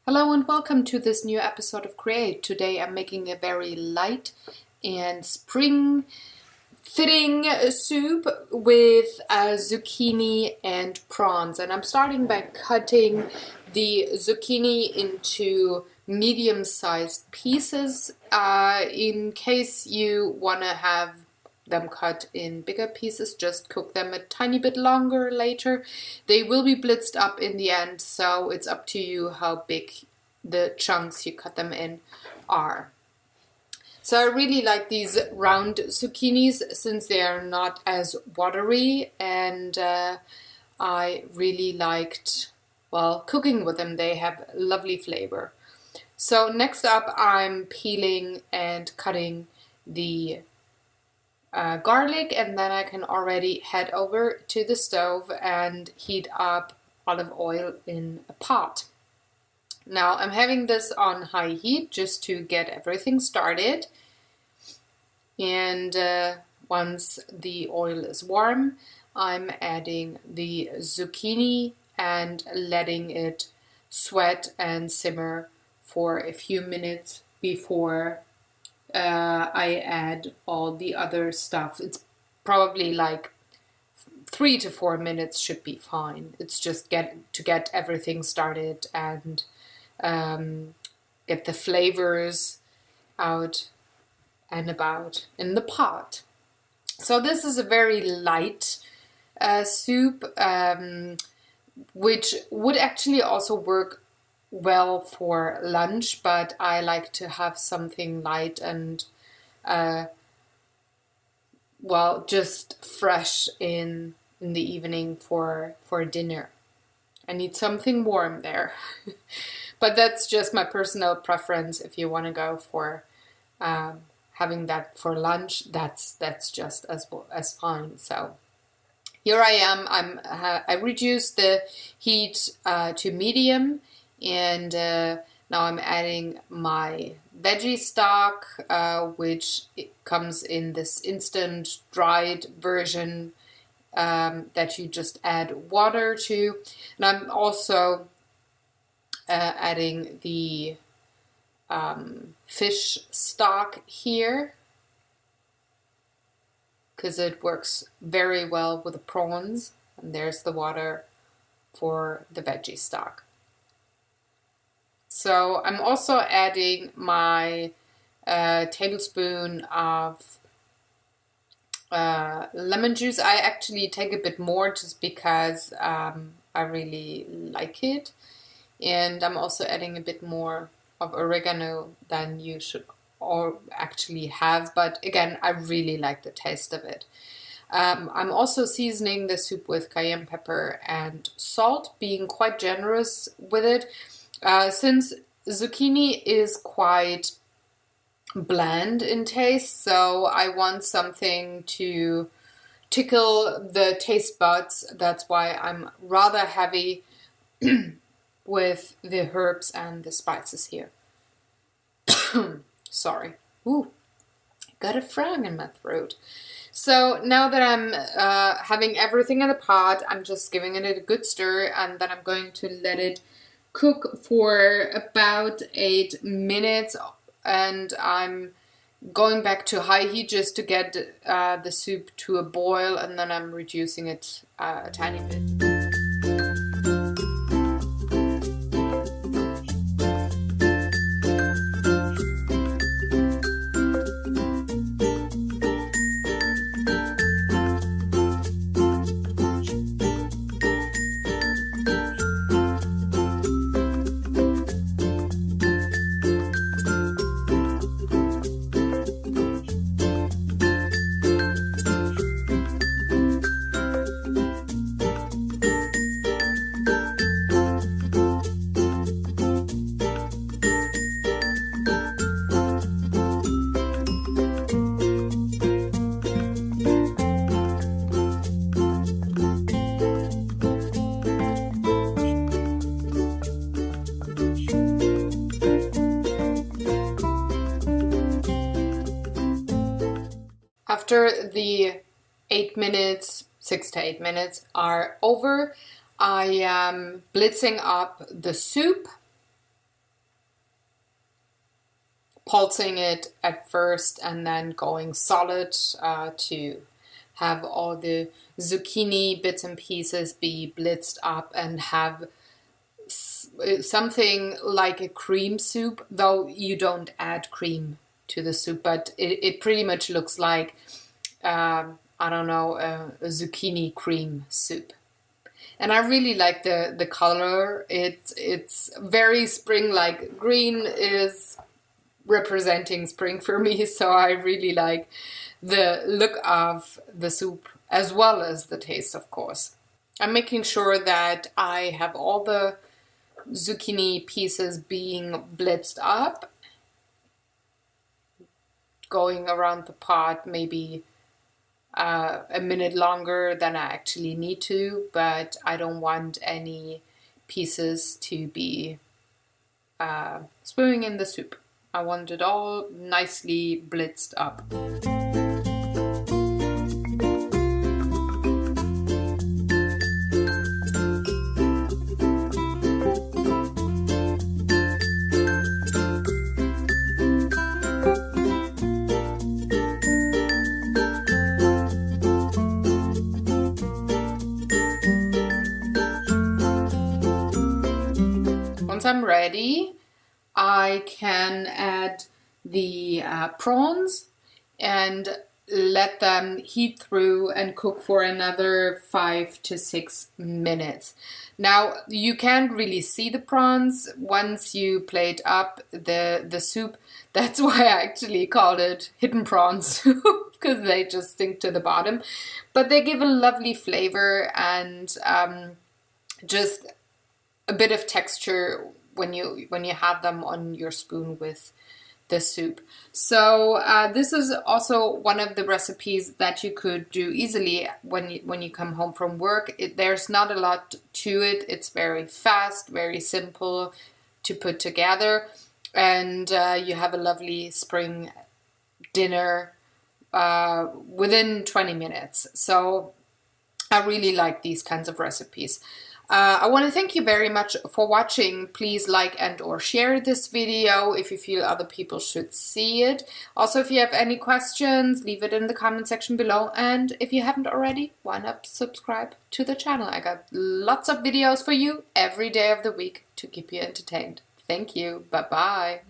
Hello and welcome to this new episode of crEATe. Today I'm making a very light and spring fitting soup with zucchini and prawns. And I'm starting by cutting the zucchini into medium-sized pieces. In case you want to have them cut in bigger pieces, just cook them a tiny bit longer later. They will be blitzed up in the end, so it's up to you how big the chunks you cut them in are. So I really like these round zucchinis since they are not as watery, and I really liked, well, cooking with them. They have lovely flavor. So next up I'm peeling and cutting the garlic, and then I can already head over to the stove and heat up olive oil in a pot. Now I'm having this on high heat just to get everything started, and once the oil is warm I'm adding the zucchini and letting it sweat and simmer for a few minutes before I add all the other stuff. It's probably like 3 to 4 minutes should be fine. It's just to get everything started and get the flavors out and about in the pot. So this is a very light soup, which would actually also work well for lunch, but I like to have something light and well, just fresh in the evening for dinner. I need something warm there. But that's just my personal preference. If you want to go for having that for lunch, that's just as fine. So here I am. I reduced the heat to medium, and now I'm adding my veggie stock, which comes in this instant dried version that you just add water to. And I'm also adding the fish stock here because it works very well with the prawns. And there's the water for the veggie stock. So I'm also adding my tablespoon of lemon juice. I actually take a bit more just because I really like it. And I'm also adding a bit more of oregano than you should or actually have. But again, I really like the taste of it. I'm also seasoning the soup with cayenne pepper and salt, being quite generous with it. Since zucchini is quite bland in taste, so I want something to tickle the taste buds. That's why I'm rather heavy with the herbs and the spices here. Sorry. Ooh, got a frog in my throat. So now that I'm having everything in the pot, I'm just giving it a good stir, and then I'm going to let it cook for about 8 minutes, and I'm going back to high heat just to get the soup to a boil, and then I'm reducing it a tiny bit. After the 8 minutes, 6 to 8 minutes are over, I am blitzing up the soup, pulsing it at first and then going solid to have all the zucchini bits and pieces be blitzed up and have something like a cream soup, though you don't add cream to the soup, but it pretty much looks like, I don't know, a zucchini cream soup. And I really like the color. It's very spring-like. Green is representing spring for me, so I really like the look of the soup as well as the taste, of course. I'm making sure that I have all the zucchini pieces being blitzed up, going around the pot maybe a minute longer than I actually need to, but I don't want any pieces to be swimming in the soup. I want it all nicely blitzed up. Once I'm ready, I can add the prawns and let them heat through and cook for another 5 to 6 minutes. Now, you can't really see the prawns once you plate up the soup. That's why I actually called it hidden prawn soup, because they just sink to the bottom. But they give a lovely flavor and just a bit of texture when you have them on your spoon with the soup. So this is also one of the recipes that you could do easily when you come home from work. There's not a lot to it. It's very fast, very simple to put together, and you have a lovely spring dinner within 20 minutes. So I really like these kinds of recipes. I want to thank you very much for watching. Please like and or share this video if you feel other people should see it. Also, if you have any questions, leave it in the comment section below. And if you haven't already, why not subscribe to the channel? I got lots of videos for you every day of the week to keep you entertained. Thank you. Bye-bye.